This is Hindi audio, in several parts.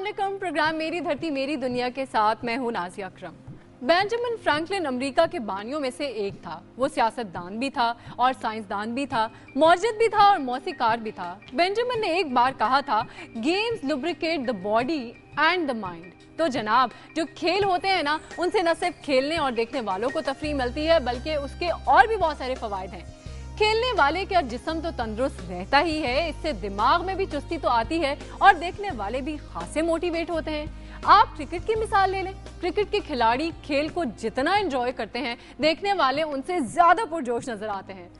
अस्सलाम, प्रोग्राम मेरी धरती मेरी दुनिया के साथ मैं हूं नाज़िया अकरम। बेंजामिन फ्रैंकलिन अमेरिका के बानियों में से एक था। वो सियासतदान भी था और साइंसदान भी था, मौजिद भी था और मौसीकार भी था। बेंजामिन ने एक बार कहा था, games lubricate the body and the mind. तो जनाब, जो खेल होते हैं ना, उनसे न सिर्फ खेलने और देखने वालों को तफरीह मिलती है, बल्कि उसके और भी बहुत सारे फवायद हैं। खेलने वाले का जिस्म तो तंदुरुस्त रहता ही है, इससे दिमाग में भी चुस्ती तो आती है और देखने वाले भी खासे मोटिवेट होते हैं। आप क्रिकेट की मिसाल ले लें। क्रिकेट के खिलाड़ी खेल को जितना एंजॉय करते हैं, देखने वाले उनसे ज्यादा पुरजोश नजर आते हैं।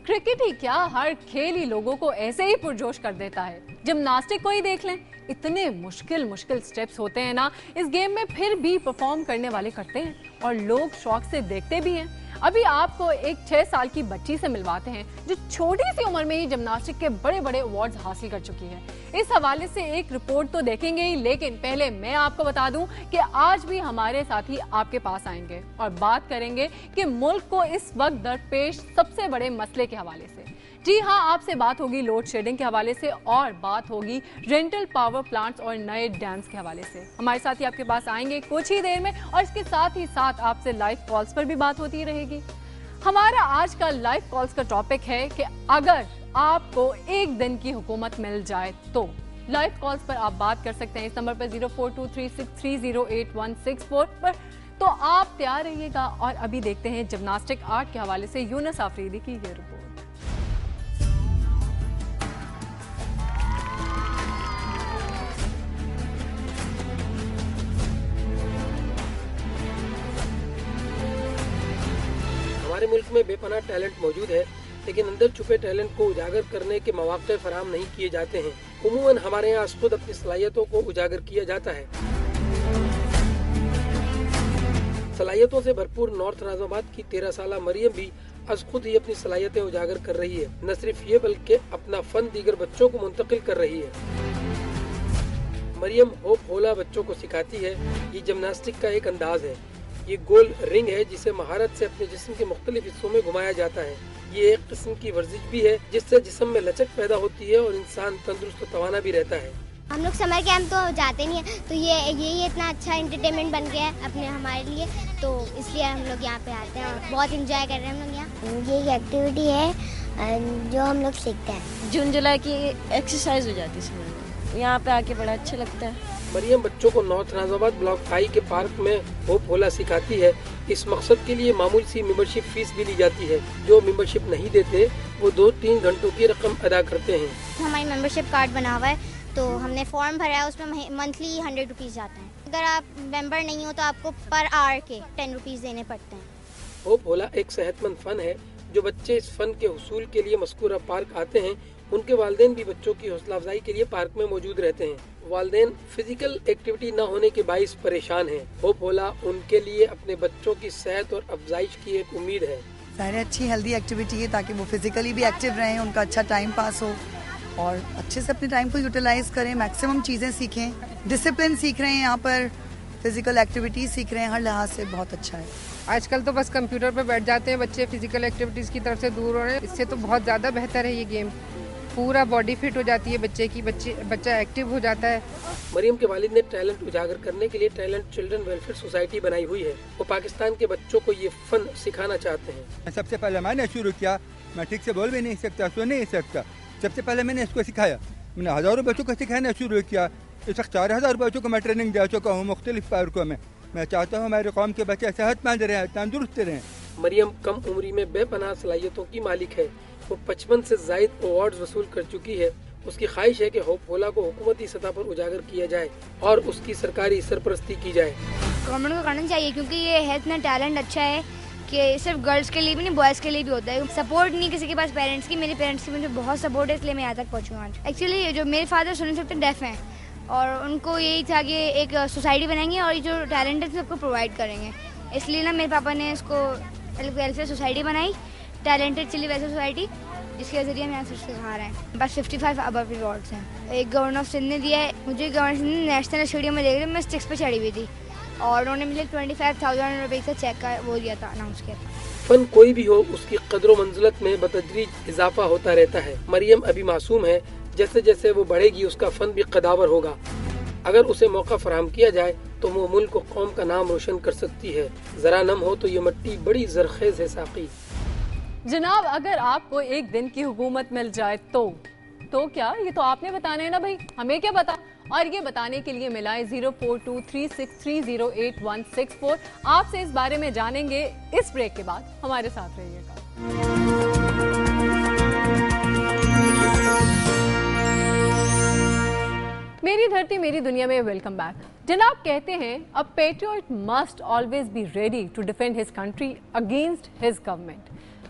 क्रिकेट ही क्या, हर खेल ही लोगों को ऐसे ही पुरजोश कर देता है। जिम्नास्टिक को ही देख लें, इतने मुश्किल स्टेप्स होते हैं ना इस गेम में, फिर भी परफॉर्म करने वाले करते हैं और लोग शौक से देखते भी हैं। अभी आपको एक 6 साल की बच्ची से मिलवाते हैं जो छोटी सी उम्र में ही जिम्नास्टिक के बड़े बड़े अवार्ड्स हासिल कर चुकी है। इस हवाले से एक रिपोर्ट तो देखेंगे ही, लेकिन पहले मैं आपको बता दूं कि आज भी हमारे साथी आपके पास आएंगे और बात करेंगे कि मुल्क को इस वक्त दरपेश सबसे बड़े मसले के हवाले से। जी हाँ, आपसे बात होगी लोड शेडिंग के हवाले से और बात होगी रेंटल पावर प्लांट्स और नए डैम्स के हवाले से। हमारे साथी आपके पास आएंगे कुछ ही देर में और इसके साथ ही साथ आपसे लाइव कॉल्स पर भी बात होती रहेगी। हमारा आज का लाइव कॉल्स का टॉपिक है कि अगर आपको एक दिन की हुकूमत मिल जाए तो। लाइव कॉल्स पर आप बात कर सकते हैं इस नंबर पर 0423630816 पर। तो आप तैयार रहिएगा और अभी देखते हैं जिम्नास्टिक आर्ट के हवाले से यूनुस आफरीदी की ये रिपोर्ट। हमारे मुल्क में बेपनाह टैलेंट मौजूद है, लेकिन अंदर छुपे टैलेंट को उजागर करने के मौके फराहम नहीं किए जाते हैं। उमूमन हमारे यहाँ खुद अपनी सलाहियतों को उजागर किया जाता है। सलाहियतों से भरपूर नॉर्थ नाज़ाबाद की 13 साला मरियम भी आज खुद ही अपनी सलाहियतें उजागर कर रही है। न सिर्फ ये बल्कि अपना फन दीगर बच्चों को मुंतकिल कर रही है। मरियम होप होला बच्चों को सिखाती है। ये जिम्नास्टिक का एक अंदाज है। ये गोल रिंग है जिसे महारत से अपने जिस्म के मुख्तलिफ हिस्सों में घुमाया जाता है। ये एक किस्म की वर्जिश भी है जिससे जिस्म में लचक पैदा होती है और इंसान तंदुरुस्त और तवाना भी रहता है। हम लोग समर कैंप तो जाते नहीं है, तो ये इतना अच्छा एंटरटेनमेंट बन गया है अपने हमारे लिए, तो इसलिए हम लोग यहाँ पे आते हैं और बहुत इंजॉय कर रहे हैं हम लोग यहाँ। ये एक एक्टिविटी है जो हम लोग सीखते हैं। जून जुलाई की एक्सरसाइज हो जाती है समर में, यहाँ पे आके बड़ा अच्छा लगता है। मरियम बच्चों को नॉर्थ नाज़ाबाद ब्लॉक 5 के पार्क में होप होला सिखाती है। इस मकसद के लिए मामूल सी मेंबरशिप फीस भी ली जाती है। जो मेंबरशिप नहीं देते वो 2-3 घंटों की रकम अदा करते हैं। हमारी मेंबरशिप कार्ड बना हुआ है, तो हमने फॉर्म भरा है, उसमें मंथली 100 रुपीज़ जाते हैं। अगर आप मेंबर नहीं हो तो आपको पर आवर के 10 रुपीज़ देने पड़ते हैं। होप होला एक सेहतमंद फन है। जो बच्चे इस फन के हुसूल के लिए मज़कूरा पार्क आते हैं, उनके वालिदैन भी बच्चों की हौसला अफजाई के लिए पार्क में मौजूद रहते हैं। वालिदैन फिजिकल एक्टिविटी न होने के बाइस परेशान हैं। होप होला उनके लिए अपने बच्चों की सेहत और अफजाइश की एक उम्मीद है। सारे अच्छी हेल्दी एक्टिविटी है ताकि वो फिजिकली भी एक्टिव रहें, उनका अच्छा टाइम पास हो और अच्छे से अपने टाइम को यूटिलाइज करें, मैक्सिमम चीज़ें सीखें। डिसिप्लिन सीख रहे हैं यहाँ पर, फिजिकल एक्टिविटीज सीख रहे हैं, हर लिहाज से बहुत अच्छा है। आजकल तो बस कंप्यूटर पर बैठ जाते हैं बच्चे, फिजिकल एक्टिविटीज़ की तरफ से दूर हो रहे हैं। इससे तो बहुत ज़्यादा बेहतर है ये गेम। पूरा बॉडी फिट हो जाती है बच्चे की, बच्चा एक्टिव हो जाता है। मरियम के वालिद ने टैलेंट उजागर करने के लिए टैलेंट चिल्ड्रन वेलफेयर सोसाइटी बनाई हुई है। वो पाकिस्तान के बच्चों को ये फन सिखाना चाहते हैं। सबसे पहले मैंने शुरू किया, मैं ठीक से बोल भी नहीं सकता, सुन नहीं सकता। सबसे पहले मैंने इसको सिखाया, मैंने हज़ारों बच्चों को सिखाना शुरू किया। इस वक्त 4000 बच्चों को मैं ट्रेनिंग दे चुका हूँ मुख्तलिफ पार्कों में। मैं चाहता हूँ हमारे कौम के बच्चे सेहतमंद रहें, तंदुरुस्त रहें। मरियम कम उम्री में बेपनाह सलाहियतों की मालिक है। वो 55 से ज़ायद अवार्ड वसूल कर चुकी है। उसकी ख्वाहिश है कि होप होला को हुकूमती सतह पर उजागर किया जाए और उसकी सरकारी सरपरस्ती की जाए। गवर्नमेंट को करना चाहिए क्योंकि ये है इतना टैलेंट अच्छा है कि सिर्फ गर्ल्स के लिए भी नहीं, बॉयज़ के लिए भी होता है। सपोर्ट नहीं किसी के पास पेरेंट्स की, मेरे पेरेंट्स की मुझे बहुत सपोर्ट है, इसलिए मैं यहाँ तक पहुँची हूँ आज। एक्चुअली जो मेरे फादर सुन सकते डेफ हैं और उनको यही था कि एक सोसाइटी बनाएंगे और ये जो टैलेंट है सबको प्रोवाइड करेंगे। इसलिए ना मेरे पापा ने इसको वेलफेयर सोसाइटी बनाई, टैलेंटेड चिली वेलफेयर सोसाइटी, जिसके जरिए हम यहाँ से सिखा रहे हैं। बस 55 अबव रिवॉर्ड्स हैं। एक गवर्नर ऑफ सिंध ने दिया है मुझे, गवर्नर सिंध ने नेशनल स्टेडियम में देख रहे मैं 6 पे चढ़ी हुई थी और उन्होंने मुझे 25,000 रुपये का चेक का वो दिया था, अनाउंस किया था। फन कोई भी हो, उसकी कदर मंजिलत में बतदरीज इजाफा होता रहता है। मरियम अभी मासूम है, जैसे जैसे वो बढ़ेगी उसका फन भी कदावर होगा। अगर उसे मौका फराहम किया जाए तो वो मुल्क को कौम का नाम रोशन कर सकती है। जरा नम हो तो ये मिट्टी बड़ी जरखेज है साकी। जनाब, अगर आपको एक दिन की हुकूमत मिल जाए तो क्या? ये तो आपने बताना है ना भाई, हमें क्या पता। और ये बताने के लिए मिलाएं 0423630816 आपसे इस बारे में जानेंगे इस ब्रेक के बाद। हमारे साथ रहिएगा। मेरी धरती मेरी दुनिया में वेलकम बैक। जनाब कहते हैं a patriot must always be ready to defend his country against his government.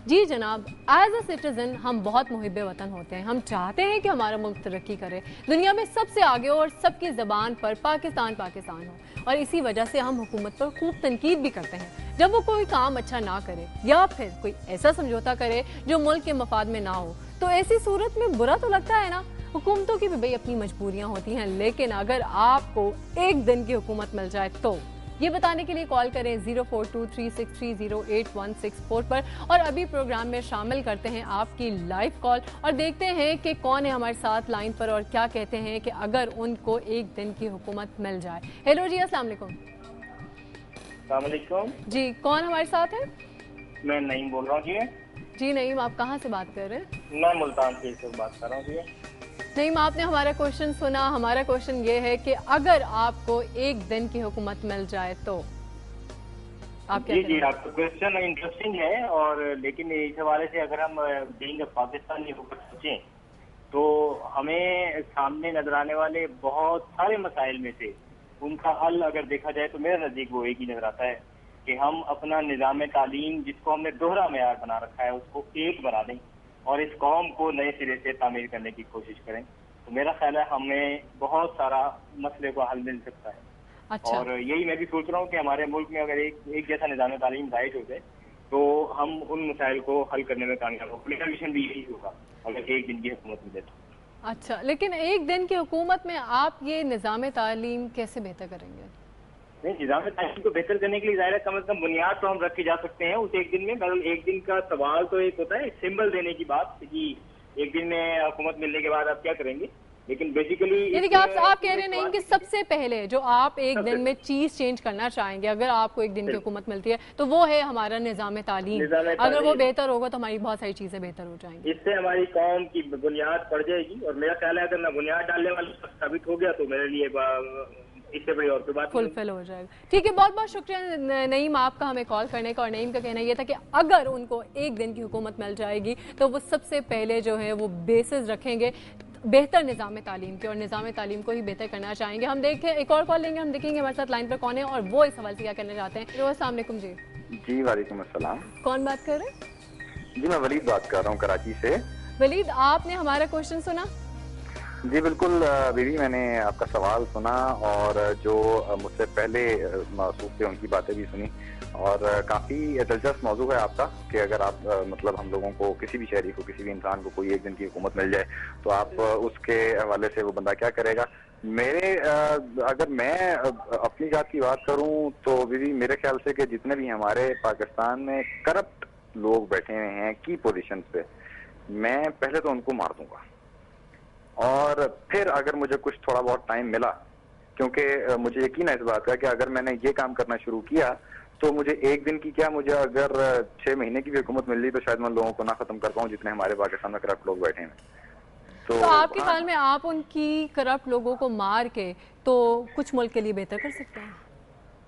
जी जनाब, एज अ सिटीजन हम बहुत मुहिब वतन होते हैं। हम चाहते हैं कि हमारा मुल्क तरक्की करे, दुनिया में सबसे आगे हो और सबकी ज़बान पर पाकिस्तान पाकिस्तान हो। और इसी वजह से हम हुकूमत पर खूब तनकीद भी करते हैं जब वो कोई काम अच्छा ना करे या फिर कोई ऐसा समझौता करे जो मुल्क के मफाद में ना हो। तो ऐसी सूरत में बुरा तो लगता है ना। हुकूमतों की भी भाई अपनी मजबूरियाँ होती हैं, लेकिन अगर आपको एक दिन की हुकूमत मिल जाए तो ये बताने के लिए कॉल करें 0423630816 पर। और अभी प्रोग्राम में शामिल करते हैं आपकी लाइव कॉल और देखते हैं कि कौन है हमारे साथ लाइन पर और क्या कहते हैं कि अगर उनको एक दिन की हुकूमत मिल जाए। हेलो जी, अस्सलाम वालेकुम। अस्सलाम वालेकुम जी, कौन हमारे साथ है? मैं नईम बोल रहा हूँ जी नईम, आप कहाँ से बात कर रहे हैं? मैं मुल्तान से बात कर रहा हूँ नहीं, आपने हमारा क्वेश्चन सुना। हमारा क्वेश्चन ये है कि अगर आपको एक दिन की हुकूमत मिल जाए तो आप क्या जी, आपका क्वेश्चन इंटरेस्टिंग है। और लेकिन इस हवाले से अगर हम बीइंग पाकिस्तानी होकर सोचें तो हमें सामने नजर आने वाले बहुत सारे मसाइल में से उनका हल अगर देखा जाए तो मेरे नजदीक वो एक ही नजर आता है कि हम अपना निज़ाम तालीम जिसको हमने दोहरा मेयार बना रखा है उसको एक बना दें और इस कौम को नए सिरे से तामीर करने की कोशिश करें। तो मेरा ख्याल है हमें बहुत सारा मसले को हल मिल सकता है। अच्छा। और यही मैं भी सोच रहा हूँ कि हमारे मुल्क में अगर एक जैसा निज़ाम तालीम राइज हो जाए तो हम उन मसाइल को हल करने में कामयाब होंगे। मेरा मिशन भी यही होगा अगर एक दिन की हुकूमत मिले तो। अच्छा, लेकिन एक दिन की हुकूमत में आप ये निज़ाम तालीम कैसे बेहतर करेंगे? नहीं, निज़ाम तालीम को बेहतर करने के लिए ज़ाहिर है कम से कम बुनियाद तो हम रखे जा सकते हैं उस एक दिन में। मतलब एक दिन का सवाल तो एक होता है सिंबल देने की बात कि एक दिन में हुकूमत मिलने के बाद आप क्या करेंगे, लेकिन बेसिकली यानी कि आप कह रहे नहीं कि सबसे पहले जो आप एक दिन में चीज चेंज करना चाहेंगे अगर आपको एक दिन की हुकूमत मिलती है तो वो है हमारा निज़ाम तालीम। अगर वो बेहतर होगा तो हमारी बहुत सारी चीजें बेहतर हो जाएंगी। इससे हमारी कौम की बुनियाद पड़ जाएगी। और मेरा ख्याल है अगर मैं बुनियाद डालने वाला साबित हो गया तो मेरे लिए इससे बड़ी और कोई बात फुलफिल हो जाएगा। ठीक है, बहुत बहुत शुक्रिया नईम आपका हमें कॉल करने का। और नईम का कहना यह था कि अगर उनको एक दिन की हुकूमत मिल जाएगी तो वो सबसे पहले जो है वो बेसिस रखेंगे बेहतर निज़ाम तालीम के और निज़ाम तालीम को ही बेहतर करना चाहेंगे। हम देखें, एक और कॉल लेंगे, हम देखेंगे हमारे साथ लाइन पर कौन है और वो इस सवाल से क्या करना चाहते हैं। अस्सलाम वालेकुम जी। जी वालेकुम अस्सलाम। कौन बात कर रहे हैं? जी मैं वलीद बात कर रहा हूँ कराची से। वलीद, आपने हमारा क्वेश्चन सुना? जी बिल्कुल बीवी, मैंने आपका सवाल सुना और जो मुझसे पहले मौसूफ थे उनकी बातें भी सुनी और काफ़ी दिलचस्प मौजू है आपका कि अगर आप मतलब हम लोगों को किसी भी शहरी को किसी भी इंसान को कोई एक दिन की हुकूमत मिल जाए तो आप उसके हवाले से वो बंदा क्या करेगा। अगर मैं अपनी जात की बात करूं तो बीवी मेरे ख्याल से कि जितने भी हमारे पाकिस्तान में करप्ट लोग बैठे हुए हैं की पोजीशन पे, मैं पहले तो उनको मार दूंगा और फिर अगर मुझे कुछ थोड़ा बहुत टाइम मिला, क्योंकि मुझे यकीन है इस बात का कि अगर मैंने ये काम करना शुरू किया तो मुझे एक दिन की क्या, मुझे अगर 6 महीने की भी हुकूमत मिल रही तो शायद मैं लोगों को ना खत्म कर पाऊँ जितने हमारे पाकिस्तान में करप्ट लोग बैठे हैं। तो आपके ख्याल में आप उनकी करप्ट लोगों को मार के तो कुछ मुल्क के लिए बेहतर कर सकते हैं?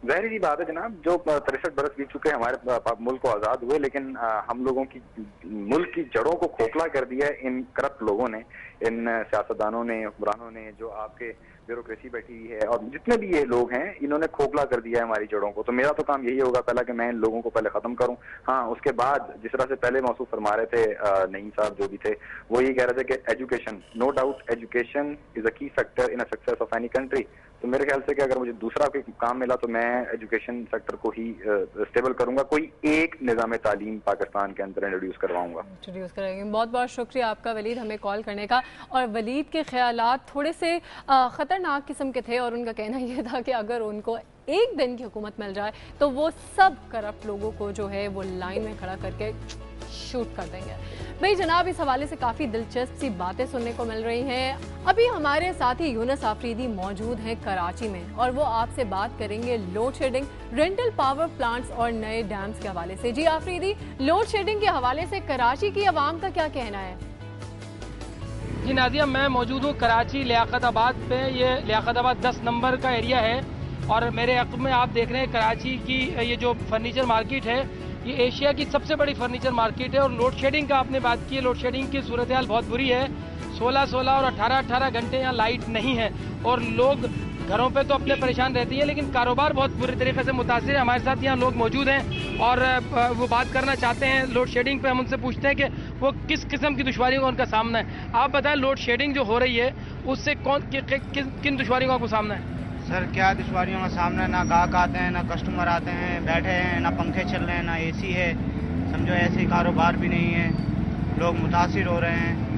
ज़ाहिर सी बात है जनाब, जो 63 बरस बीत चुके हमारे मुल्क को आज़ाद हुए, लेकिन हम लोगों की मुल्क की जड़ों को खोखला कर दिया है इन करप्ट लोगों ने, इन सियासतदानों ने, हुक्मरानों ने, जो आपके ब्यूरोक्रेसी बैठी हुई है और जितने भी ये लोग हैं इन्होंने खोखला कर दिया है हमारी जड़ों को। तो मेरा तो काम यही होगा पहला कि मैं इन लोगों को पहले खत्म करूं। हाँ, उसके बाद जिस तरह से पहले मौसूफ फरमा रहे थे नईम साहब जो भी थे, वो ये कह रहे थे कि education, no doubt education is a key factor in a success of any country. तो मेरे ख्याल से कि अगर मुझे दूसरा कोई काम मिला तो मैं एजुकेशन सेक्टर को ही स्टेबल करूंगा, कोई एक निज़ाम तालीम पाकिस्तान के अंदर इंट्रोड्यूस करवाऊंगा। इंट्रोड्यूस करेंगे। बहुत बहुत शुक्रिया आपका वलीद हमें कॉल करने का। और वलीद के ख्यालात थोड़े से ख़तरनाक किस्म के थे और उनका कहना यह था कि अगर उनको एक दिन की हुकूमत मिल जाए तो वो सब करप्ट लोगों को जो है वो लाइन में खड़ा करके शूट कर देंगे। भाई जनाब, इस हवाले से काफ़ी दिलचस्प सी बातें सुनने को मिल रही हैं। अभी हमारे साथी यूनुस आफरीदी मौजूद हैं कराची में और वो आपसे बात करेंगे load shedding, rental power plants और नए डैम्स के हवाले से। जी आफरीदी, लोड शेडिंग के हवाले से कराची की आवाम का क्या कहना है? जी नादिया, मैं मौजूद हूँ कराची लियाकताबाद पे। ये लियाकताबाद 10 नंबर का एरिया है और मेरे हक़ में आप देख रहे हैं कराची की ये जो फर्नीचर मार्केट है, ये एशिया की सबसे बड़ी फर्नीचर मार्केट है। और लोड शेडिंग का आपने बात की है, लोड शेडिंग की सूरत हाल बहुत बुरी है। 16-16 और 18-18 घंटे यहाँ लाइट नहीं है और लोग घरों पे तो अपने परेशान रहती है, लेकिन कारोबार बहुत बुरे तरीके से मुतासिर है। हमारे साथ यहाँ लोग मौजूद हैं और वो बात करना चाहते हैं लोड शेडिंग पे। हम उनसे पूछते हैं कि वो किस किस्म की दुश्वारियों का उनका सामना है। आप बताएं, लोड शेडिंग जो हो रही है उससे किन दुश्वारियों का आपको सामना है? सर, क्या दुश्वारियों का सामना है? ना गाहक आते हैं, ना कस्टमर आते हैं, बैठे हैं, ना पंखे चल रहे हैं, ना एसी है, समझो ऐसे कारोबार भी नहीं है। लोग मुतासिर हो रहे हैं,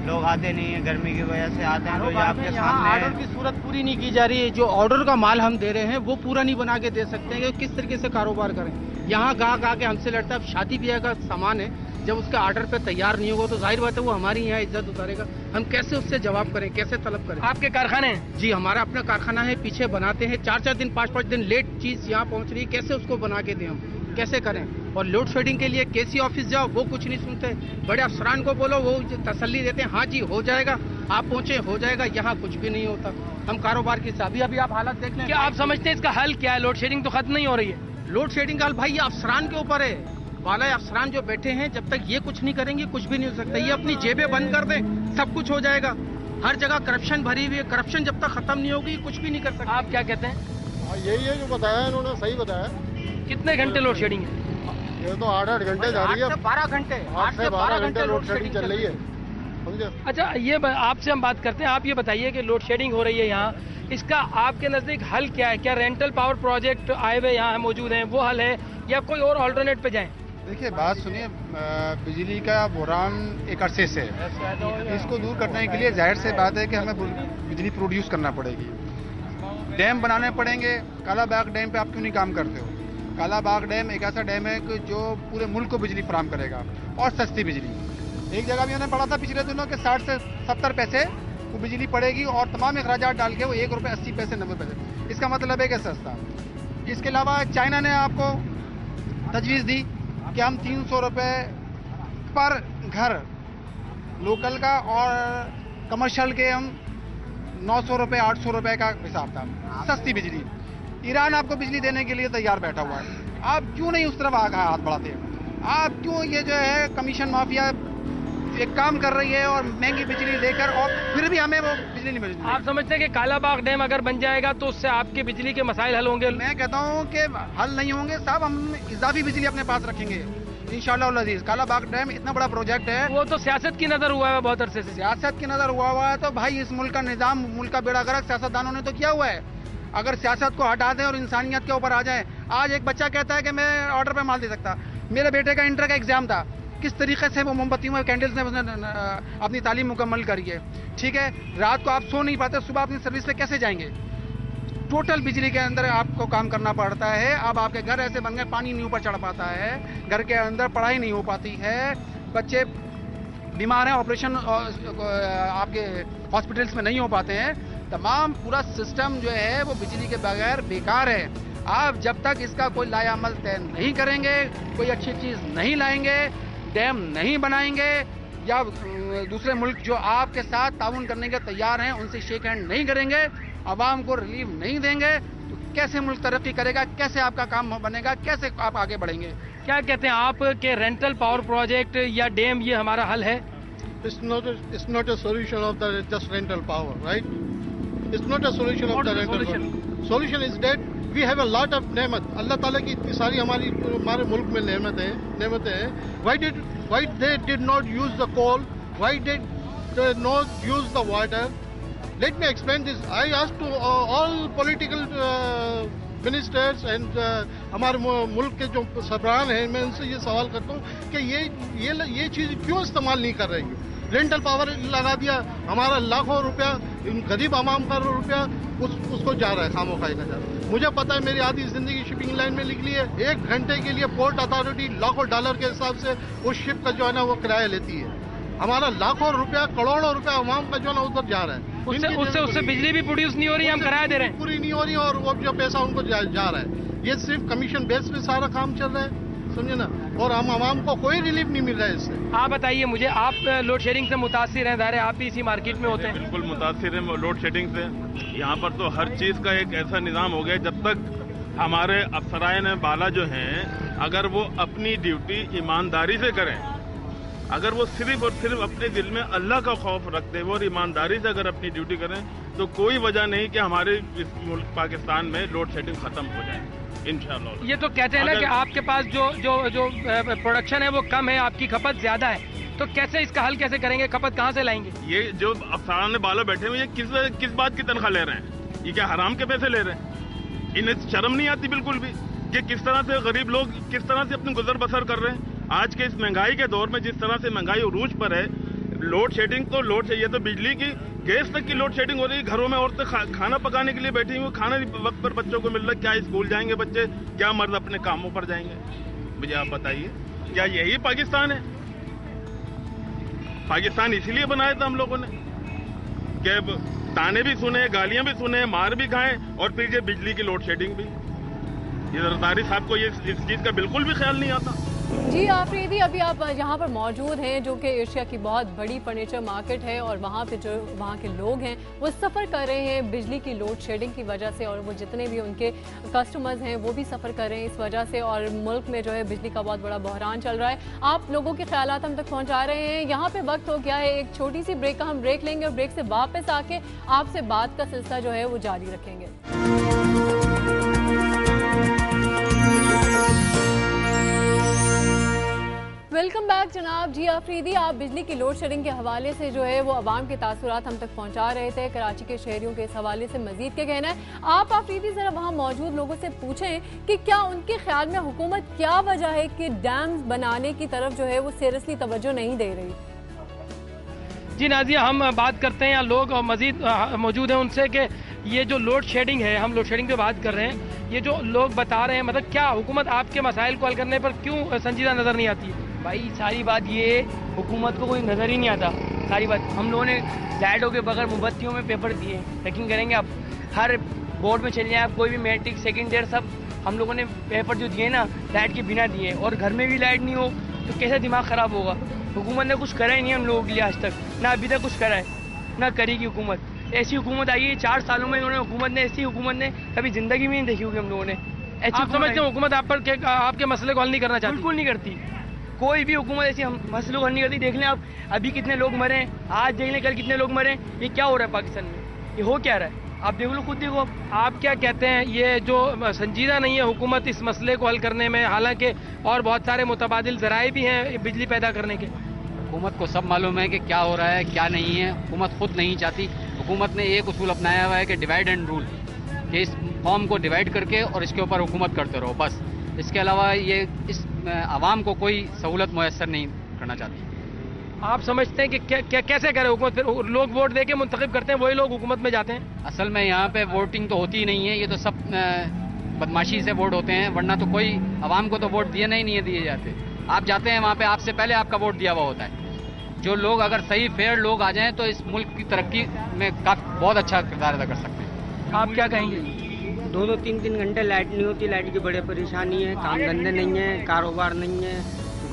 लोग आते नहीं है, गर्मी की वजह से आते हैं। तो ये आपके सामने ऑर्डर की सूरत पूरी नहीं की जा रही है। जो ऑर्डर का माल हम दे रहे हैं वो पूरा नहीं बना के दे सकते हैं कि किस तरीके से कारोबार करें। यहाँ गाहक आके हमसे लड़ता है। शादी ब्याह का सामान है, जब उसका ऑर्डर पे तैयार नहीं होगा तो जाहिर बात है वो हमारी यहाँ इज्जत उतारेगा। हम कैसे उससे जवाब करें, कैसे तलब करें? आपके कारखाने हैं? जी, हमारा अपना कारखाना है, पीछे बनाते हैं। 4-4 दिन 5-5 दिन लेट चीज यहाँ पहुँच रही है, कैसे उसको बना के दें हम, कैसे करें? और लोड शेडिंग के लिए केसी ऑफिस जाओ, वो कुछ नहीं सुनते। बड़े अफसरान को बोलो, वो तसल्ली देते हैं, हाँ जी हो जाएगा, आप पहुँचे हो जाएगा। यहाँ कुछ भी नहीं होता। हम कारोबार की अभी आप हालत देख लें। क्या आप समझते हैं इसका हल क्या है? लोड शेडिंग तो खत्म नहीं हो रही है। लोड शेडिंग का हल भाई ये अफसरान के ऊपर है। वाला अफसरान जो बैठे हैं, जब तक ये कुछ नहीं करेंगे कुछ भी नहीं हो सकता। ये अपनी जेबें बंद कर दें, सब कुछ हो जाएगा। हर जगह करप्शन भरी हुई है, करप्शन जब तक खत्म नहीं होगी कुछ भी नहीं कर सकता। आप क्या कहते हैं? यही है जो बताया इन्होंने, सही बताया। कितने घंटे लोड शेडिंग है? ये तो 8-8 घंटे जा रही है। 12 घंटे 8 से 12 घंटे लोड शेडिंग चल रही है, समझे? अच्छा, ये आपसे हम बात करते हैं। आप ये बताइए कि लोड शेडिंग हो रही है यहाँ, इसका आपके नजदीक हल क्या है? क्या रेंटल पावर प्रोजेक्ट आए हुए यहाँ मौजूद हैं, वो हल है, या कोई और ऑल्टरनेट पे जाएं? देखिए, बात सुनिए, बिजली का बुहरान एक अरसे से है। इसको दूर करने के लिए जाहिर से बात है कि हमें बिजली प्रोड्यूस करना पड़ेगी, डैम बनाने पड़ेंगे। काला बाग डैम पे आप क्यों नहीं काम करते हो? काला बाग डैम एक ऐसा डैम है कि जो पूरे मुल्क को बिजली फराहम करेगा और सस्ती बिजली। एक जगह भी हमने पढ़ा था पिछले दिनों के 60 से 70 पैसे वो बिजली पड़ेगी और तमाम अखराजात डाल के वो 1 रुपये 80 पैसे 90 पैसे। इसका मतलब है कि सस्ता। इसके अलावा चाइना ने आपको तजवीज़ दी कि हम 300 रुपये पर घर लोकल का और कमर्शियल के हम 900 रुपये 800 रुपये का हिसाब था, सस्ती बिजली। ईरान आपको बिजली देने के लिए तैयार बैठा हुआ है। आप क्यों नहीं उस तरफ हाथ बढ़ाते हैं? आप क्यों ये जो है कमीशन माफिया एक काम कर रही है और महंगी बिजली लेकर, और फिर भी हमें वो बिजली नहीं मिलती? आप समझते हैं कि काला बाग डैम अगर बन जाएगा तो उससे आपके बिजली के मसाइल हल होंगे? मैं कहता हूँ कि हल नहीं होंगे साहब, हम इजाफी बिजली अपने पास रखेंगे इंशाअल्लाह अज़ीज़। काला बाग डैम इतना बड़ा प्रोजेक्ट है। वो तो सियासत की नजर हुआ है, बहुत अरसे से सियासत की नजर हुआ है। तो भाई इस मुल्क का निजाम, मुल्क का बेड़ा गर्क सियासतदानों ने तो किया हुआ है। अगर सियासत को हटा दें और इंसानियत के ऊपर आ जाए। आज एक बच्चा कहता है कि मैं ऑर्डर पे माल दे सकता। मेरे बेटे का इंटर का एग्जाम था, किस तरीके से वो मोमबत्तियों में कैंडल्स ने अपनी तालीम मुकम्मल करी है। ठीक है, रात को आप सो नहीं पाते, सुबह अपनी सर्विस पे कैसे जाएंगे? टोटल बिजली के अंदर आपको काम करना पड़ता है। अब आपके घर ऐसे बन गए, पानी नहीं ऊपर चढ़ पाता है, घर के अंदर पढ़ाई नहीं हो पाती है, बच्चे बीमार हैं, ऑपरेशन आपके हॉस्पिटल्स में नहीं हो पाते हैं। तमाम पूरा सिस्टम जो है वो बिजली के बगैर बेकार है। आप जब तक इसका कोई लायामल तय नहीं करेंगे, कोई अच्छी चीज़ नहीं लाएंगे, डैम नहीं बनाएंगे, या दूसरे मुल्क जो आपके साथ ताउन करने के तैयार हैं उनसे शेक हैंड नहीं करेंगे, आवाम को रिलीफ नहीं देंगे, तो कैसे मुल्क तरक्की करेगा? कैसे आपका काम बनेगा? कैसे आप आगे बढ़ेंगे? क्या कहते हैं आप के रेंटल पावर प्रोजेक्ट या डैम ये हमारा हल है? It's not a solution of the just rental power, right? It's not a solution of the rental power. Solution is that we have a lot of नेमत। अल्लाह ताला की इतनी सारी हमारे मुल्क में नेमतें हैं। Why they did not use the coal? Why did they not use the water? Let me explain this. I asked to all political ministers and हमारे मुल्क के जो सरबराह हैं, मैं उनसे ये सवाल करता हूँ कि ये चीज़ क्यों इस्तेमाल नहीं कर रही है? रेंटल पावर लगा दिया, हमारा लाखों रुपया इन गरीब आवाम का रुपया उसको जा रहा है, खामोखाई का जा रहा है। मुझे पता है मेरी आधी जिंदगी शिपिंग लाइन में निकली है। 1 घंटे के लिए पोर्ट अथॉरिटी लाखों डॉलर के हिसाब से उस शिप का जो है ना वो किराया लेती है। हमारा लाखों रुपया, करोड़ों रुपया आवाम का जो है ना उधर जा रहा है। उससे बिजली भी प्रोड्यूस नहीं हो रही, हम किराया दे रहे हैं, पूरी नहीं हो रही और वो जो पैसा उनको जा रहा है। ये सिर्फ कमीशन बेस पे सारा काम चल रहा है, समझे ना, और हम आवाम को कोई रिलीफ नहीं मिल रहा है इससे। आप बताइए मुझे, आप लोड शेडिंग से मुतासिर हैं, ज़ाहिर है आप भी इसी मार्केट में होते हैं। बिल्कुल मुतासिर हैं लोड शेडिंग से। यहाँ पर तो हर चीज़ का एक ऐसा निज़ाम हो गया, जब तक हमारे अफसरान बाला जो हैं अगर वो अपनी ड्यूटी ईमानदारी से करें, अगर वो सिर्फ और सिर्फ अपने दिल में अल्लाह का खौफ रखते हुए और ईमानदारी से अगर अपनी ड्यूटी करें, तो कोई वजह नहीं कि हमारे इस मुल्क पाकिस्तान में लोड शेडिंग खत्म हो जाए इंशाअल्लाह। ये तो कहते हैं ना कि आपके पास जो प्रोडक्शन है वो कम है, आपकी खपत ज्यादा है, तो कैसे इसका हल कैसे करेंगे? खपत कहाँ से लाएंगे? ये जो अफसरान बाला बैठे हुए, ये किस बात की तनख्वाह ले रहे हैं? ये क्या हराम के पैसे ले रहे हैं? इन्हें शर्म नहीं आती बिल्कुल भी कि किस तरह से गरीब लोग किस तरह से अपनी गुजर बसर कर रहे हैं। आज के इस महंगाई के दौर में जिस तरह से महंगाई उरूज पर है, लोड शेडिंग तो ये तो बिजली की, गैस तक की लोड शेडिंग हो रही है। घरों में औरतें खाना पकाने के लिए बैठी हुई, खाना वक्त पर बच्चों को मिल रहा है। क्या स्कूल जाएंगे बच्चे? क्या मर्द अपने कामों पर जाएंगे? मुझे आप बताइए, क्या यही पाकिस्तान है? पाकिस्तान इसीलिए बनाया था हम लोगों ने कि ताने भी सुने, गालियां भी सुने, मार भी खाएं और फिर ये बिजली की लोड शेडिंग भी। ये जरदारी साहब को इस चीज का बिल्कुल भी ख्याल नहीं आता। जी आफरीदी, अभी आप यहाँ पर मौजूद हैं जो कि एशिया की बहुत बड़ी फर्नीचर मार्केट है, और वहाँ पे जो वहाँ के लोग हैं वो सफ़र कर रहे हैं बिजली की लोड शेडिंग की वजह से, और वो जितने भी उनके कस्टमर्स हैं वो भी सफ़र कर रहे हैं इस वजह से, और मुल्क में जो है बिजली का बहुत बड़ा बहरान चल रहा है। आप लोगों के ख्यालात हम तक पहुँचा रहे हैं। यहाँ पर वक्त हो गया है एक छोटी सी ब्रेक का, हम ब्रेक लेंगे और ब्रेक से वापस आके आपसे बात का सिलसिला जो है वो जारी रखेंगे। वेलकम बैक जनाब। जी आफरीदी, आप बिजली की लोड शेडिंग के हवाले से जो है वो अवाम के तासुरात हम तक पहुंचा रहे थे। कराची के शहरियों के इस हवाले से मजीद क्या कहना है? आप आफरीदी ज़रा वहाँ मौजूद लोगों से पूछें कि क्या उनके ख्याल में हुकूमत क्या वजह है कि डैम्स बनाने की तरफ जो है वो सीरियसली तवज्जो नहीं दे रही। जी नाजिया, हम बात करते हैं, लोग मजीद मौजूद हैं उनसे कि ये जो लोड शेडिंग है, हम लोड शेडिंग पे बात कर रहे हैं, ये जो लोग बता रहे हैं, मतलब क्या हुकूमत आपके मसाइल को हल करने पर क्यों संजीदा नज़र नहीं आती है? भाई सारी बात ये, हुकूमत को कोई नज़र ही नहीं आता। सारी बात हम लोगों ने लाइटों के बगैर मोमबत्तियों में पेपर दिए, यकीन करेंगे आप हर बोर्ड में चले जाएँ आप, कोई भी मैट्रिक सेकेंड ईयर सब हम लोगों ने पेपर जो दिए ना लाइट के बिना दिए, और घर में भी लाइट नहीं हो तो कैसे दिमाग ख़राब होगा? हुकूमत ने कुछ करा ही नहीं हम लोगों के लिए आज तक, ना अभी तक कुछ करा है, ना करेगी हुकूमत। ऐसी हुकूमत आई है 4 सालों में, इन्होंने हुकूमत ने ऐसी हुकूमत ने कभी ज़िंदगी में नहीं देखी होगी हम लोगों ने। आप समझते हैं हुकूमत आप पर आपके मसले को हल नहीं करना चाहती? बिल्कुल नहीं करती, कोई भी हुकूमत ऐसी मसलों को हल नहीं करती। देख लें आप अभी कितने लोग मरे, आज देख लें कल कितने लोग मरे, ये क्या हो रहा है पाकिस्तान में? ये हो क्या रहा है? आप देख लो, खुद देखो। आप क्या कहते हैं, ये जो संजीदा नहीं है हुकूमत इस मसले को हल करने में, हालांकि और बहुत सारे मुतबादिल ज़राए भी हैं बिजली पैदा करने के? हुकूमत को सब मालूम है कि क्या हो रहा है क्या नहीं है, हुकूमत खुद नहीं चाहती। हुकूमत ने एक उसूल अपनाया हुआ है कि डिवाइड एंड रूल, कि इस कौम को डिवाइड करके और इसके ऊपर हुकूमत करते रहो बस। इसके अलावा ये इस आवाम को कोई सहूलत मुयसर नहीं करना चाहती। आप समझते हैं कि कैसे करे हुकूमत? फिर लोग वोट दे के मुंतखब करते हैं, वही लोग हुकूमत में जाते हैं। असल में यहाँ पे वोटिंग तो होती ही नहीं है, ये तो सब बदमाशी से वोट होते हैं, वरना तो कोई आवाम को तो वोट दिए नहीं दिए जाते। आप जाते हैं वहाँ पे, आपसे पहले आपका वोट दिया हुआ होता है। जो लोग अगर सही फेयर लोग आ जाएं तो इस मुल्क की तरक्की में बहुत अच्छा किरदार अदा कर सकते हैं। आप क्या कहेंगे? 2-3 घंटे लाइट नहीं होती, लाइट की बड़ी परेशानी है, काम धंधे नहीं है, कारोबार नहीं है,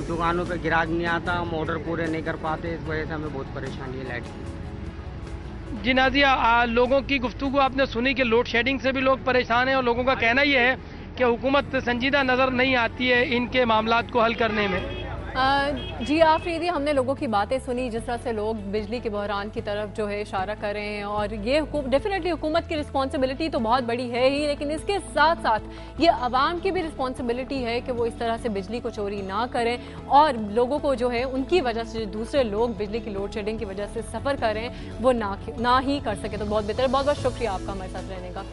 दुकानों पे गिराक नहीं आता, हम ऑर्डर पूरे नहीं कर पाते, इस वजह से हमें बहुत परेशानी है लाइट की। जी नाजिया, लोगों की गुफ्तगू आपने सुनी कि लोड शेडिंग से भी लोग परेशान हैं, और लोगों का कहना यह है कि हुकूमत संजीदा नज़र नहीं आती है इनके मामलात को हल करने में। जी आफरीदी, हमने लोगों की बातें सुनी, जिस तरह से लोग बिजली के बहरान की तरफ जो है इशारा कर रहे हैं, और ये डेफिनेटली हुकूमत की रिस्पॉन्सिबिलिटी तो बहुत बड़ी है ही, लेकिन इसके साथ साथ ये आवाम की भी रिस्पॉन्सिबिलिटी है कि वो इस तरह से बिजली को चोरी ना करें, और लोगों को जो है उनकी वजह से दूसरे लोग बिजली की लोड शेडिंग की वजह से सफ़र करें वो ना ही कर सके। तो बहुत बेहतर, बहुत बहुत शुक्रिया आपका हमारे साथ रहने का।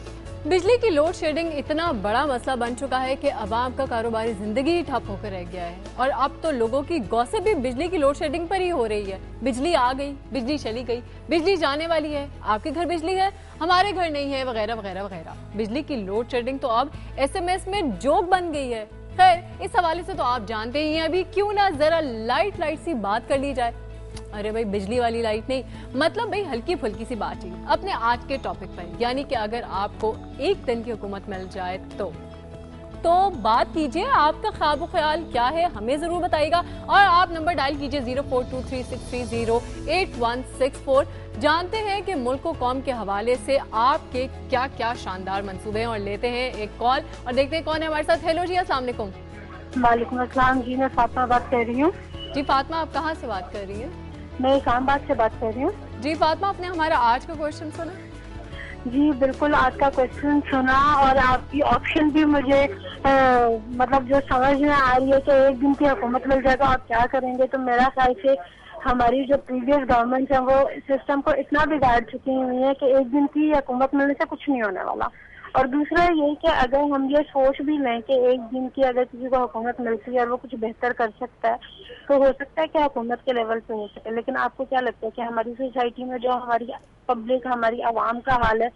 बिजली की लोड शेडिंग इतना बड़ा मसला बन चुका है कि अवाम का कारोबारी जिंदगी ही ठप होकर रह गया है और अब तो लोगों की गॉसिप भी बिजली की लोड शेडिंग पर ही हो रही है। बिजली आ गई, बिजली चली गई, बिजली जाने वाली है, आपके घर बिजली है, हमारे घर नहीं है, वगैरह वगैरह वगैरह। बिजली की लोड शेडिंग तो अब SMS में जोक बन गई है। खैर, इस हवाले से तो आप जानते ही हैं, अभी क्यों ना जरा लाइट सी बात कर ली जाए। अरे भाई, बिजली वाली लाइट नहीं, मतलब भाई हल्की फुल्की सी बात ही अपने आज के टॉपिक पर, यानी कि अगर आपको एक दिन की हुकूमत मिल जाए तो बात कीजिए, आपका ख्वाब ख्याल क्या है हमें जरूर बताइएगा। और आप नंबर डायल कीजिए 0423630816 जानते हैं कि मुल्क को कौम के हवाले से आपके क्या क्या शानदार मंसूबे हैं। और लेते हैं एक कॉल और देखते हैं कौन है हमारे साथ। हेलो जी, अस्सलाम वालेकुम। वालेकुम अस्सलाम जी, मैं फातिमा बात कर रही हूँ। जी फातिमा, आप कहाँ से बात कर रही हैं? मैं इस्लामाबाद से बात कर रही हूँ। जी फातिमा, आपने हमारा आज का क्वेश्चन सुना? जी बिल्कुल, आज का क्वेश्चन सुना और आपकी ऑप्शन भी मुझे मतलब जो समझ में आ रही है कि एक दिन की हुकूमत मिल जाएगा आप क्या करेंगे। तो मेरा ख्याल से हमारी जो प्रीवियस गवर्नमेंट है वो सिस्टम को इतना बिगाड़ चुकी हुई है कि एक दिन की हुकूमत मिलने से कुछ नहीं होने वाला। और दूसरा ये कि अगर हम ये सोच भी लें कि एक दिन की अगर किसी को हुकूमत मिलती है और वो कुछ बेहतर कर सकता है तो हो सकता है कि हुकूमत के लेवल पे हो सके। लेकिन आपको क्या लगता है कि हमारी सोसाइटी में जो हमारी पब्लिक, हमारी आवाम का हाल है,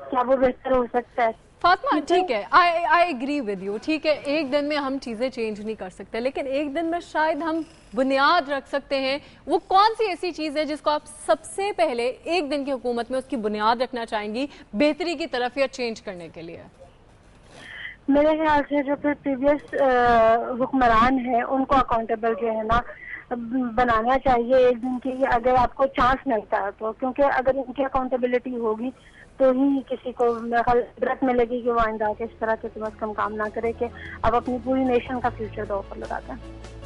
क्या वो बेहतर हो सकता है? फातिमा ठीक है, आई एग्री विद यू। ठीक है, एक दिन में हम चीजें चेंज नहीं कर सकते, लेकिन एक दिन में शायद हम बुनियाद रख सकते हैं। वो कौन सी ऐसी चीज है जिसको आप सबसे पहले एक दिन की हुकूमत में उसकी बुनियाद रखना चाहेंगी बेहतरी की तरफ या चेंज करने के लिए? मेरे ख्याल से जो फिर प्रीवियस हुक्मरान है उनको अकाउंटेबल जो है ना बनाना चाहिए एक दिन की, अगर आपको चांस मिलता है तो। क्योंकि अगर उनकी अकाउंटेबिलिटी होगी तो ही किसी को इबरत मिलेगी कि वो आइंदा के इस तरह के कम कम काम ना करे कि अब अपनी पूरी नेशन का फ्यूचर दो ऊपर लगाता है।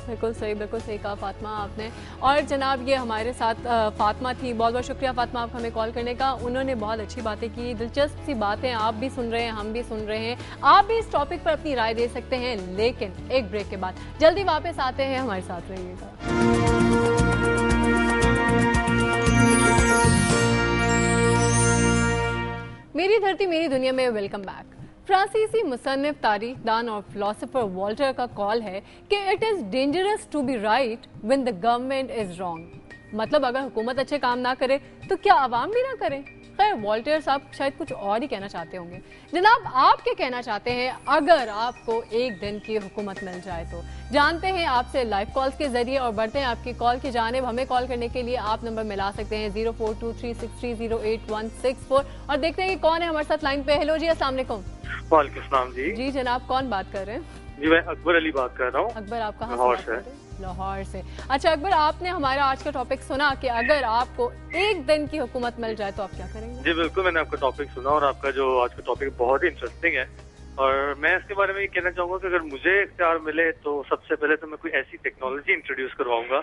बिल्कुल सही कहा फातिमा आपने। और जनाब, ये हमारे साथ फातिमा थी। बहुत बहुत शुक्रिया फातिमा आप हमें कॉल करने का। उन्होंने बहुत अच्छी बातें की, दिलचस्प सी बातें आप भी सुन रहे हैं, हम भी सुन रहे हैं। आप भी इस टॉपिक पर अपनी राय दे सकते हैं, लेकिन एक ब्रेक के बाद जल्दी वापस आते हैं, हमारे साथ रहिएगा। मेरी धरती मेरी दुनिया में वेलकम बैक। फ्रांसीसी मुसन्निफ, तारीखदान और फिलोसोफर वॉल्टर का कॉल है कि it is dangerous to be right when the government is wrong. मतलब अगर हुकूमत अच्छे काम ना करे तो क्या आवाम भी ना करे? खैर, वॉल्टर साहब शायद कुछ और ही कहना चाहते होंगे। जनाब, आप क्या कहना चाहते हैं अगर आपको एक दिन की हुकूमत मिल जाए तो? जानते हैं आपसे लाइव कॉल्स के जरिए और बढ़ते हैं आपकी कॉल की जानिब। हमें कॉल करने के लिए आप नंबर मिला सकते हैं 0423630816 और देखते हैं कि कौन है हमारे साथ लाइन पे। हेलो जी, अस्सलाम वालेकुम। वालेकुम सलाम जी। जी जनाब, कौन बात कर रहे हैं? जी मैं अकबर अली बात कर रहा हूँ। अकबर, आप कहाँ लाहौर से? लाहौर से। अच्छा अकबर, आपने हमारा आज का टॉपिक सुना कि अगर आपको एक दिन की हुकूमत मिल जाए तो आप क्या करेंगे? जी बिल्कुल, मैंने आपका टॉपिक सुना और आपका जो आज का टॉपिक बहुत ही इंटरेस्टिंग है। और मैं इसके बारे में ये कहना चाहूंगा कि अगर मुझे इख्तियार मिले तो सबसे पहले तो मैं कोई ऐसी टेक्नोलॉजी इंट्रोड्यूस करवाऊंगा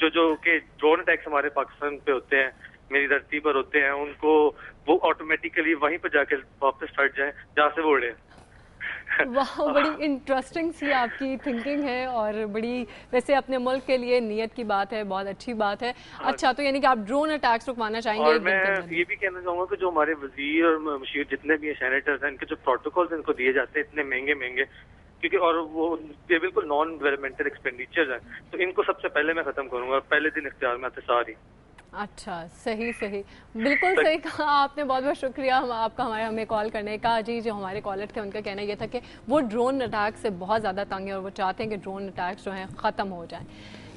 जो कि ड्रोन अटैक्स हमारे पाकिस्तान पे होते हैं, मेरी धरती पर होते हैं, उनको वो ऑटोमेटिकली वहीं पर जाके वापस हट जाए जहाँ से वो उड़े। वाह, बड़ी इंटरेस्टिंग सी आपकी थिंकिंग है और बड़ी वैसे अपने मुल्क के लिए नियत की बात है, बहुत अच्छी बात है। अच्छा, तो यानी कि आप ड्रोन अटैक्स रुकवाना चाहेंगे? और मैं ये भी कहना चाहूंगा कि जो हमारे वजीर और मशीर जितने भी सैनिटर्स हैं, इनके जो प्रोटोकॉल्स इनको दिए जाते हैं इतने महंगे क्योंकि और वो ये बिल्कुल नॉन डेवलपमेंटल एक्सपेंडिचर हैं, तो इनको सबसे पहले मैं खत्म करूंगा पहले दिन इख्तियार में आते सारी। अच्छा, सही बिल्कुल सही कहा आपने। बहुत बहुत शुक्रिया आपका हमें कॉल करने का। जी, जो हमारे कॉलर थे उनका कहना यह था कि वो ड्रोन अटैक से बहुत ज़्यादा तंग है और वो चाहते हैं कि ड्रोन अटैक्स जो हैं ख़त्म हो जाएं।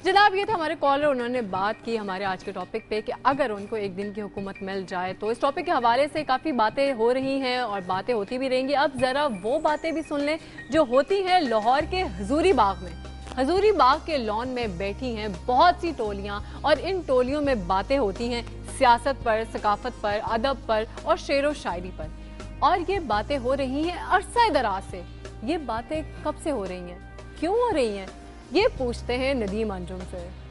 जनाब, ये था हमारे कॉलर, उन्होंने बात की हमारे आज के टॉपिक पे कि अगर उनको एक दिन की हुकूमत मिल जाए तो। इस टॉपिक के हवाले से काफ़ी बातें हो रही हैं और बातें होती भी रहेंगी। अब ज़रा वो बातें भी सुन लें जो होती हैं लाहौर के हजूरी बाग में। हजूरी बाग के लॉन में बैठी हैं बहुत सी टोलियां और इन टोलियों में बातें होती हैं सियासत पर, सकाफत पर, अदब पर और शेर व शायरी पर। और ये बातें हो रही हैं अरसा दराज से। ये बातें कब से हो रही हैं, क्यों हो रही हैं, ये पूछते हैं नदीम अंजुम से।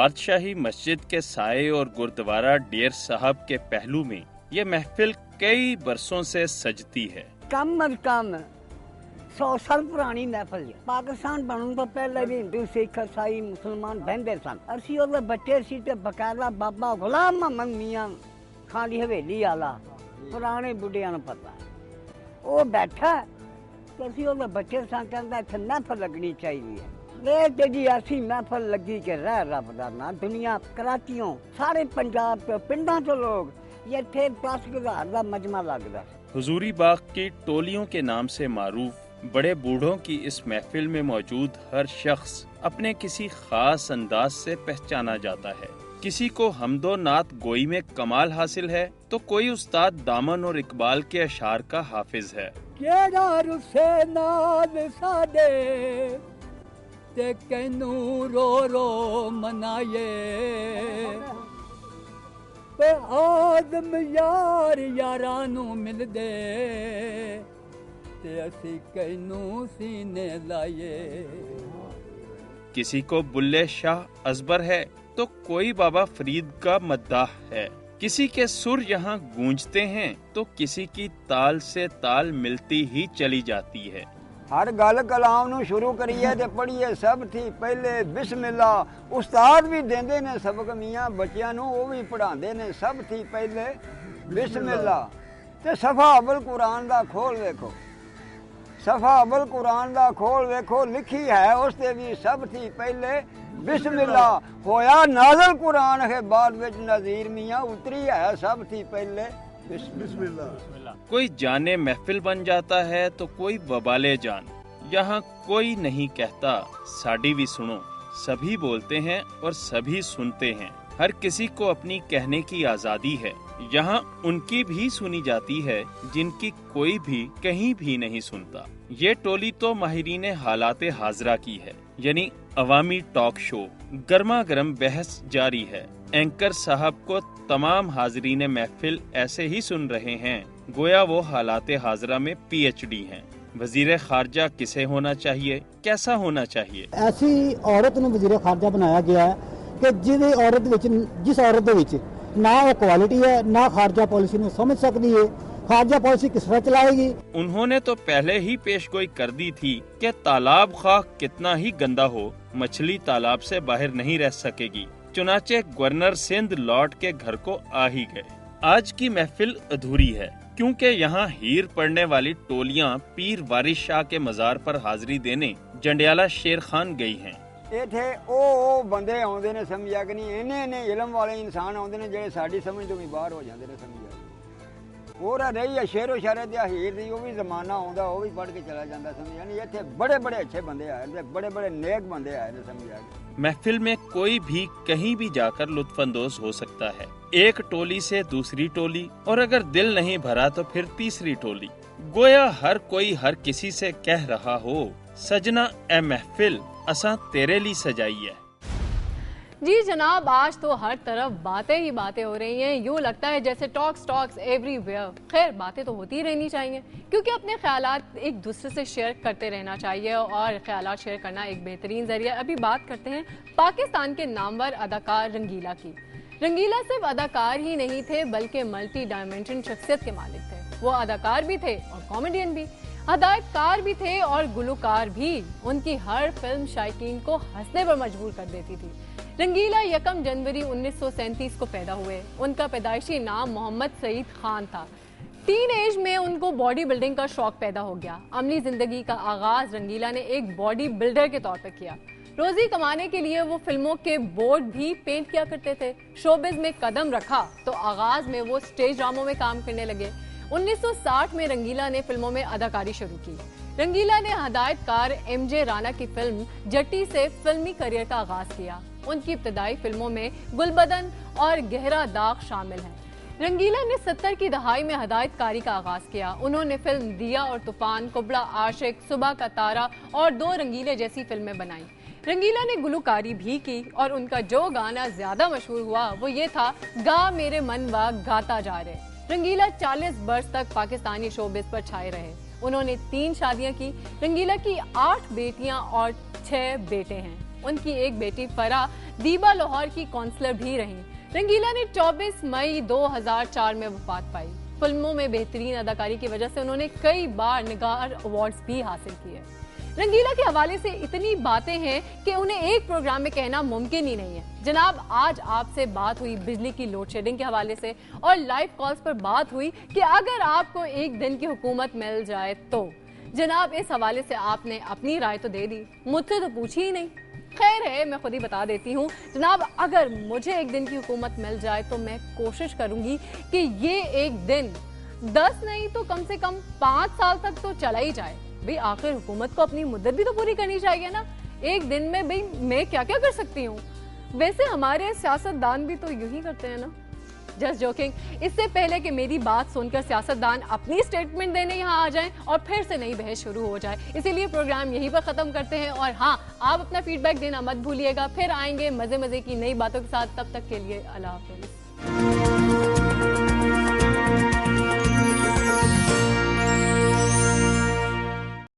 बादशाही मस्जिद के साए और गुरुद्वारा डेर साहब के पहलू में ये महफिल कई बरसों से सजती है। कम अज कम 100 साल पुरानी महफिल है। पाकिस्तान बनने तो पहले भी हिंदू सिख ईसाई मुसलमान बहते सन। असी और बच्चे सी ते बकायदा बाबा गुलाम मोहम्मद मियां खान दी हवेली वाला पुराने बुढ़िया नूं पता वो बैठा तो असी और बच्चे सन कहंदा इत्थे महफिल लगनी चाहिए। ते जी ऐसी महफिल लगी कि रह रब दा ना दुनिया कराचियों सारे पंजाब तो पिंडां तो लोग ये थे 10,000 का मजमा लगदा। हुजूरी बाग की टोलियों के नाम से मारूफ बड़े बूढ़ों की इस महफिल में मौजूद हर शख्स अपने किसी खास अंदाज से पहचाना जाता है। किसी को हमदो नात गोई में कमाल हासिल है तो कोई उस्ताद दामन और इकबाल के अशार का हाफिज है। ते कैनू रो रो मनाए पे आदम यार यारां नू मिलदे ते असी कैनू सीने लाए। किसी को बुल्ले शाह अजबर है तो कोई बाबा फरीद का मद्दाह है। किसी के सुर यहाँ गूंजते हैं तो किसी की ताल से ताल मिलती ही चली जाती है। हर गल कलाम नू शुरू करिए ते पढ़िए सब थी पहले बिस्मिल्लाह। उस्ताद भी देंदे ने सबक मियां बच्चियां नू वो भी पढ़ांदे ने सब थी पहले बिस्मिल्लाह। ते सफा अवल कुरान दा खोल देखो, सफा अवल कुरान दा खोल देखो लिखी है उस ते भी सब थी पहले बिस्मिल्लाह। होया नाज़िल कुरान है बाद विच नज़ीर मियां उतरी है सब थी पहले बिस्मिल्लाह। कोई जाने महफिल बन जाता है तो कोई वबाले जान। यहाँ कोई नहीं कहता साड़ी भी सुनो, सभी बोलते हैं और सभी सुनते हैं। हर किसी को अपनी कहने की आजादी है। यहाँ उनकी भी सुनी जाती है जिनकी कोई भी कहीं भी नहीं सुनता। ये टोली तो माहिरीन हालाते हाजरा की है, यानी अवामी टॉक शो। गर्मा गर्म बहस जारी है। एंकर साहब को तमाम हाजरीन महफिल ऐसे ही सुन रहे हैं गोया वो हालाते हाजरा में PhD हैं। वजीर खारजा किसे होना चाहिए, कैसा होना चाहिए? ऐसी औरत ਨੂੰ वजीर खारजा बनाया गया है कि जिस औरत ਦੇ ਵਿੱਚ ना वो क्वालिटी है ना खारजा पॉलिसी ਨੂੰ समझ सकती है। खारजा पॉलिसी किस तरह चलाएगी? उन्होंने तो पहले ही पेशगोई कर दी थी कि तालाब खा कितना ही गंदा हो मछली तालाब से बाहर नहीं रह सकेगी। चुनाचे गवर्नर सिंध लौट के घर को आ ही गए। आज की महफिल अधूरी है क्योंकि यहाँ हीर पड़ने वाली टोलियाँ पीर वारिस शाह के मजार पर हाजिरी देने जंडियाला शेर खान गई हैं। इत्थे ओ बंदे आउंदे ने समझिया कि नहीं इन्ने इलम वाले इंसान आउंदे ने जेड़े साडी समझ तो भी बाहर हो जांदे ने समझिया। और रही है शेरो शारे ते हीर दी वो भी जमाना आउंदा वो भी पढ़ के चला जांदा समझिया। नहीं इत्थे बड़े बड़े अच्छे बंदे आए ने, बड़े बड़े नेक बंदे आए ने समझिया। महफिल में कोई भी कहीं भी जाकर लुत्फानंदोज हो सकता है। एक टोली से दूसरी टोली और अगर दिल नहीं भरा तो फिर तीसरी टोली। गोया हर कोई हर किसी से कह रहा हो सजना ए महफिल असा तेरे लिए सजाई है। जी जनाब, आज तो हर तरफ बातें ही बातें हो रही हैं। यूँ लगता है जैसे टॉक्स एवरीवेयर। खैर बातें तो होती ही रहनी चाहिए क्योंकि अपने ख्यालात एक दूसरे से शेयर करते रहना चाहिए और ख्यालात शेयर करना एक बेहतरीन जरिया। अभी बात करते हैं पाकिस्तान के नामवर अदाकार रंगीला की। रंगीला सिर्फ अदाकार ही नहीं थे बल्कि मल्टी डायमेंशन शख्सियत के मालिक थे। वो अदाकार भी थे और कॉमेडियन भी, हदायतकार भी थे और गुलकार भी। उनकी हर फिल्म शायकीन को हंसने पर मजबूर कर देती थी। रंगीला 1 जनवरी 1937 को पैदा हुए। उनका पैदाइशी नाम मोहम्मद सईद खान था। टीन एज में उनको बॉडी बिल्डिंग का शौक पैदा हो गया। अमली जिंदगी का आगाज रंगीला ने एक बॉडी बिल्डर के तौर पर किया। रोजी कमाने के लिए वो फिल्मों के बोर्ड भी पेंट किया करते थे। शोबिज में कदम रखा तो आगाज में वो स्टेज ड्रामों में काम करने लगे। 1960 में रंगीला ने फिल्मों में अदाकारी शुरू की। रंगीला ने हदायतकार MJ राणा की फिल्म जट्टी से फिल्मी करियर का आगाज किया। उनकी इब्तदाई फिल्मों में गुलबदन और गहरा दाग शामिल हैं। रंगीला ने 70 की दहाई में हदायतकारी का आगाज किया। उन्होंने फिल्म दिया और तूफान, कुबड़ा आशिक, सुबह का तारा और 2 रंगीले जैसी फिल्में बनाई। रंगीला ने गुलकारी भी की और उनका जो गाना ज्यादा मशहूर हुआ वो ये था, गा मेरे मन वा गाता जा रहे। रंगीला 40 वर्ष तक पाकिस्तानी शोबिस पर छाए रहे। उन्होंने 3 शादियां की। रंगीला की 8 बेटियां और 6 बेटे हैं। उनकी एक बेटी फरा दीबा लाहौर की काउंसलर भी रहीं। रंगीला ने 24 मई 2004 में वफात पाई। फिल्मों में बेहतरीन अदाकारी की वजह से उन्होंने कई बार निगार अवार्ड्स भी हासिल किए। रंगीला के हवाले से इतनी बातें हैं कि उन्हें एक प्रोग्राम में कहना मुमकिन ही नहीं है। जनाब, आज आपसे बात हुई बिजली की लोड शेडिंग के हवाले से और लाइव कॉल्स पर बात हुई कि अगर आपको एक दिन की हुकूमत मिल जाए तो। जनाब, इस हवाले से आपने अपनी राय तो दे दी, मुझसे तो पूछी ही नहीं। खैर है, मैं खुद ही बता देती हूँ जनाब, अगर मुझे एक दिन की हुकूमत मिल जाए तो मैं कोशिश करूंगी कि ये एक दिन 10 नहीं तो कम से कम 5 साल तक तो चला ही जाए। भाई आखिर हुकूमत को अपनी मुद्दत भी तो पूरी करनी चाहिए ना। एक दिन में भाई मैं क्या क्या कर सकती हूँ। वैसे हमारे सियासतदान भी तो यूं ही करते हैं ना। Just joking. इससे पहले कि मेरी बात सुनकर सियासतदान अपनी स्टेटमेंट देने यहाँ आ जाएं और फिर से नई बहस शुरू हो जाए, इसीलिए प्रोग्राम यहीं पर खत्म करते हैं। और हाँ, आप अपना फीडबैक देना मत भूलिएगा। फिर आएंगे मजे मजे की नई बातों के साथ। तब तक के लिए अल्लाह हाफिज़।